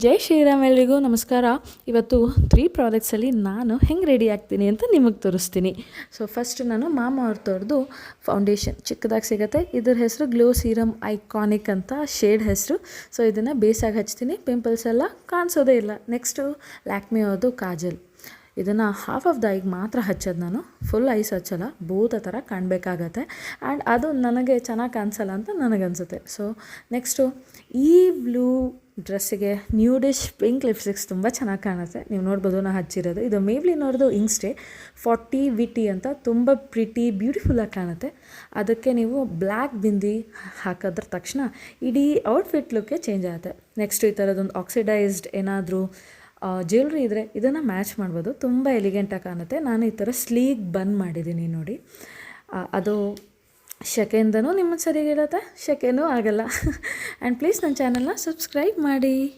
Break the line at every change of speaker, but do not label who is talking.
ಜೈ ಶ್ರೀರಾಮ್ ಎಲ್ರಿಗೂ ನಮಸ್ಕಾರ. ಇವತ್ತು 3 ಪ್ರಾಡಕ್ಟ್ಸಲ್ಲಿ ನಾನು ಹೆಂಗೆ ರೆಡಿ ಆಗ್ತೀನಿ ಅಂತ ನಿಮಗೆ ತೋರಿಸ್ತೀನಿ. ಸೊ ಫಸ್ಟ್ ನಾನು ಮಾಮಾ ಅರ್ಥವ್ರದ್ದು ಫೌಂಡೇಶನ್ ಚಿಕ್ಕದಾಗಿ ಸಿಗುತ್ತೆ. ಇದ್ರ ಹೆಸರು ಗ್ಲೋ ಸೀರಮ್ ಐಕಾನಿಕ್ ಅಂತ ಶೇಡ್ ಹೆಸರು. ಸೊ ಇದನ್ನು ಬೇಸಾಗಿ ಹಚ್ತೀನಿ, ಪಿಂಪಲ್ಸ್ ಎಲ್ಲ ಕಾಣಿಸೋದೇ ಇಲ್ಲ. ನೆಕ್ಸ್ಟು ಲ್ಯಾಕ್ಮಿ ಅವ್ರದ್ದು ಕಾಜಲ್. ಇದನ್ನು ಹಾಫ್ ಆಫ್ ದ ಐಗೆ ಮಾತ್ರ ಹಚ್ಚೋದು, ನಾನು ಫುಲ್ ಐಸ್ ಹಚ್ಚಲ್ಲ, ಭೂತ ಥರ ಕಾಣಬೇಕಾಗತ್ತೆ. ಆ್ಯಂಡ್ ಅದು ನನಗೆ ಚೆನ್ನಾಗಿ ಕಾಣಿಸಲ್ಲ ಅಂತ ನನಗನ್ಸುತ್ತೆ. ಸೊ ನೆಕ್ಸ್ಟು ಈ ಬ್ಲೂ ಡ್ರೆಸ್ಸಿಗೆ ನ್ಯೂಡಿಶ್ ಪಿಂಕ್ ಲಿಪ್ಸ್ಟಿಕ್ಸ್ ತುಂಬ ಚೆನ್ನಾಗಿ ಕಾಣುತ್ತೆ. ನೀವು ನೋಡ್ಬೋದು ನಾನು ಹಚ್ಚಿರೋದು. ಇದು ಮೇಬ್ಲಿನವ್ರದ್ದು ಇಂಕ್ಸ್ಟೇ 40 ವಿಟಿ ಅಂತ, ತುಂಬ ಪ್ರಿಟಿ ಬ್ಯೂಟಿಫುಲ್ಲಾಗಿ ಕಾಣುತ್ತೆ. ಅದಕ್ಕೆ ನೀವು ಬ್ಲ್ಯಾಕ್ ಬಿಂದಿ ಹಾಕಿದ್ರ ತಕ್ಷಣ ಇಡೀ ಔಟ್ಫಿಟ್ ಲುಕ್ಕೇ ಚೇಂಜ್ ಆಗುತ್ತೆ. ನೆಕ್ಸ್ಟು ಈ ಥರದೊಂದು ಆಕ್ಸಿಡೈಸ್ಡ್ ಏನಾದರೂ ಜ್ಯುವೆಲ್ರಿ ಇದ್ದರೆ ಇದನ್ನು ಮ್ಯಾಚ್ ಮಾಡ್ಬೋದು, ತುಂಬ ಎಲಿಗೆಂಟಾಗಿ ಕಾಣುತ್ತೆ. ನಾನು ಈ ಥರ ಸ್ಲೀಕ್ ಬನ್ ಮಾಡಿದ್ದೀನಿ ನೋಡಿ. ಅದು ಶೆಕೆಯಿಂದನೂ ನಿಮ್ಮದು ಸರಿಗಿರುತ್ತೆ, ಶೆಕೆನೂ ಆಗಲ್ಲ. ಆ್ಯಂಡ್ ಪ್ಲೀಸ್ ನನ್ನ ಚಾನಲ್ನ ಸಬ್ಸ್ಕ್ರೈಬ್ ಮಾಡಿ.